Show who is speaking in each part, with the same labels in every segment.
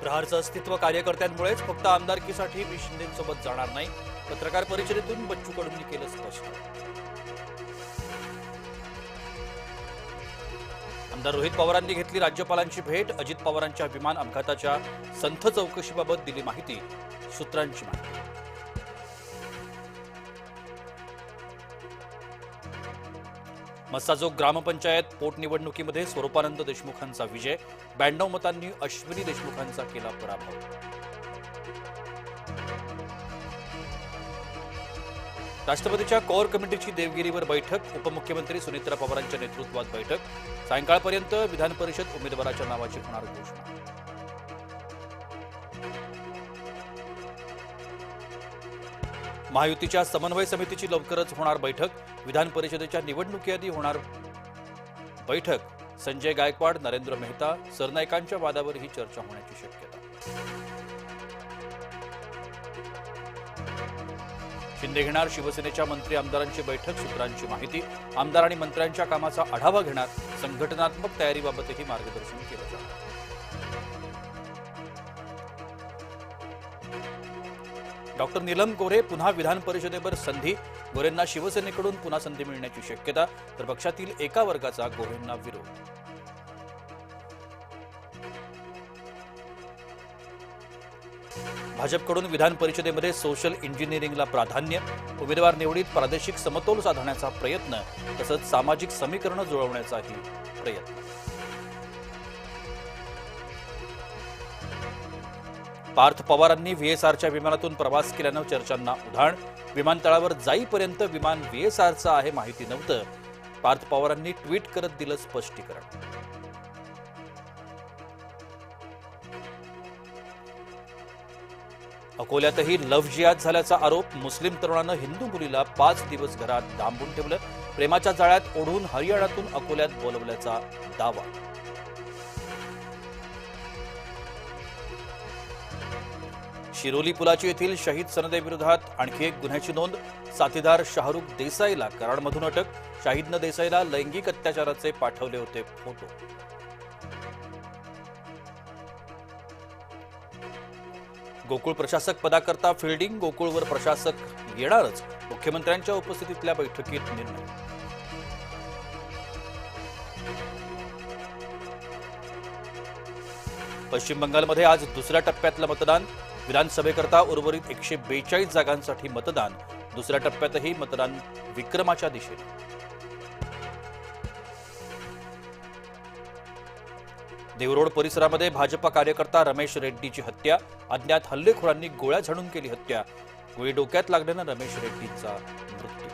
Speaker 1: प्रहारचं अस्तित्व कार्यकर्त्यांमुळेच, फक्त आमदारकीसाठी मी शिंदेंसोबत जाणार नाही, पत्रकार परिषदेतून बच्चू कडूंनी केलं स्पष्ट. आमदार रोहित पवारांनी घेतली राज्यपालांची भेट. अजित पवारांच्या विमान अपघाताच्या संथ चौकशीबाबत दिली माहिती. सूत्रांची माहिती. मस्साजोग ग्रामपंचायत पोटनिवडणुकीमध्ये स्वरूपानंद देशमुखांचा विजय. 92 मतांनी अश्विनी देशमुखांचा केला पराभव. राष्ट्रपतीच्या कोर कमिटीची देवगिरीवर बैठक. उपमुख्यमंत्री सुनेत्रा पवारांच्या नेतृत्वात बैठक. सायंकाळपर्यंत विधान परिषद उमेदवाराच्या नावाची होणार घोषणा. महायुतीच्या समन्वय समितीची लवकरच होणार बैठक. विधान परिषदेच्या निवडणुकीआधी होणार बैठक. संजय गायकवाड, नरेंद्र मेहता, सरनाईकांच्या वादावर ही चर्चा होण्याची शक्यता. शिंदे घेणार शिवसेनेच्या मंत्री आमदारांची बैठक. सूत्रांची माहिती. आमदार आणि मंत्र्यांच्या कामाचा आढावा घेणार. संघटनात्मक तयारीबाबतही मार्गदर्शन केलं जाणार. डॉक्टर नीलम गोऱ्हे पुन्हा विधान परिषदेवर संधी. गोरेंना शिवसेनेकडून पुन्हा संधी मिळण्याची शक्यता, तर पक्षातील एका वर्गाचा गोरेंना विरोध. भाजपकडून विधान परिषदेमध्ये सोशल इंजिनिअरिंगला प्राधान्य. उमेदवार निवडीत प्रादेशिक समतोल साधण्याचा प्रयत्न, तसंच सामाजिक समीकरण जुळवण्याचाही प्रयत्न. पार्थ पवारांनी व्हीएसआरच्या विमानातून प्रवास केल्यानं चर्चांना उधाण. विमानतळावर जाईपर्यंत विमान व्हीएसआरचं आहे माहिती नव्हतं. पार्थ पवारांनी ट्विट करत दिलं स्पष्टीकरण. अकोल्यातही लव्ह जिहाद झाल्याचा आरोप. मुस्लिम तरुणानं हिंदू मुलीला 5 दिवस घरात डांबून ठेवलं. प्रेमाच्या जाळ्यात ओढून हरियाणातून अकोल्यात बोलवल्याचा दावा. शिरोली पुलाची येथील शहीद सनदेविरोधात आणखी एक गुन्ह्याची नोंद. साथीदार शाहरुख देसाईला कराडमधून अटक. शाहिदनं देसाईला लैंगिक अत्याचाराचे पाठवले होते फोटो. गोकुळ प्रशासक पदाकरता फिल्डिंग. गोकुळवर प्रशासक येणारच. मुख्यमंत्र्यांच्या उपस्थितीतल्या बैठकीत निर्णय. पश्चिम बंगालमध्ये आज दुसऱ्या टप्प्यातलं मतदान. विधानसभेकरता उर्वरित 142 जागांसाठी मतदान. दुसऱ्या टप्प्यातही मतदान विक्रमाच्या दिशेने. देवरोड परिसरामध्ये भाजपा कार्यकर्ता रमेश रेड्डीची हत्या. अज्ञात हल्लेखोरांनी गोळ्या झाडून केली हत्या. गोळी डोक्यात लागल्यानं रमेश रेड्डींचा मृत्यू.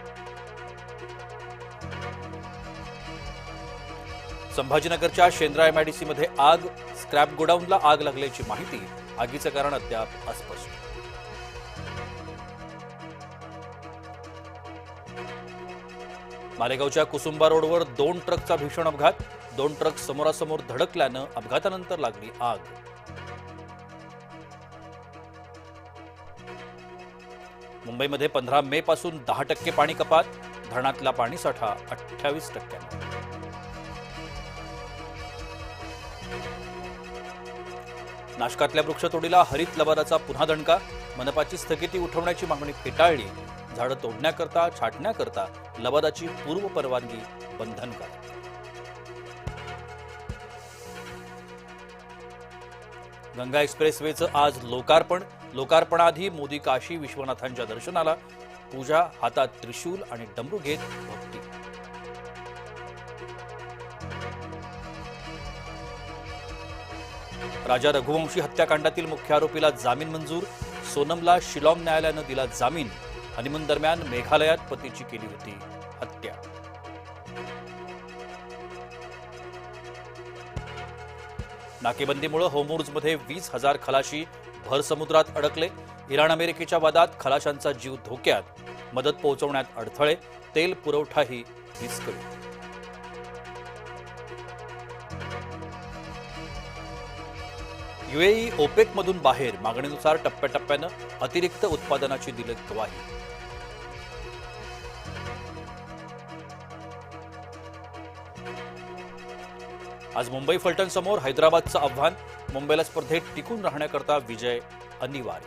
Speaker 1: संभाजीनगरच्या शेंद्रा एमआयडीसीमध्ये आग. स्क्रॅप गोडाऊनला आग लागल्याची माहिती. आगीचं कारण अद्याप अस्पष्ट. मालेगावच्या कुसुंबा रोडवर 2 ट्रकचा भीषण अपघात. 2 ट्रक समोरासमोर धडकल्यानं अपघातानंतर लागली आग. मुंबईमध्ये 15 मे पासून 10% पाणी कपात. धरणातला पाणीसाठा 28%. नाशकातल्या वृक्षतोडीला हरित लवादाचा पुन्हा दणका. मनपाची स्थगिती उठवण्याची मागणी फेटाळली. झाडं तोडण्याकरता छाटण्याकरता लवादाची पूर्व परवानगी बंधनकारक. गंगा एक्सप्रेसवेचं आज लोकार्पण. लोकार्पणाआधी मोदी काशी विश्वनाथांच्या दर्शनाला. पूजा, हातात त्रिशूल आणि डमरू घेत भक्ती. राजा रघुवंशी हत्याकांडातील मुख्य आरोपीला जामीन मंजूर. सोनमला शिलाँग न्यायालयानं दिला जामीन. हनीमून दरम्यान मेघालयात पतीची केली होती हत्या. नाकेबंदीमुळे होर्मुझमध्ये 20,000 खलाशी भर समुद्रात अडकले. इराण अमेरिकेच्या वादात खलाशांचा जीव धोक्यात. मदत पोहोचवण्यात अडथळे. तेल पुरवठाही विस्कळीत. यूएई ओपेकमधून बाहेर. मागणीनुसार टप्प्याटप्प्यानं अतिरिक्त उत्पादनाची दिली ग्वाही. आज मुंबई फलटण समोर हैदराबादचं आव्हान. मुंबईला स्पर्धेत टिकून राहण्याकरता विजय अनिवार्य.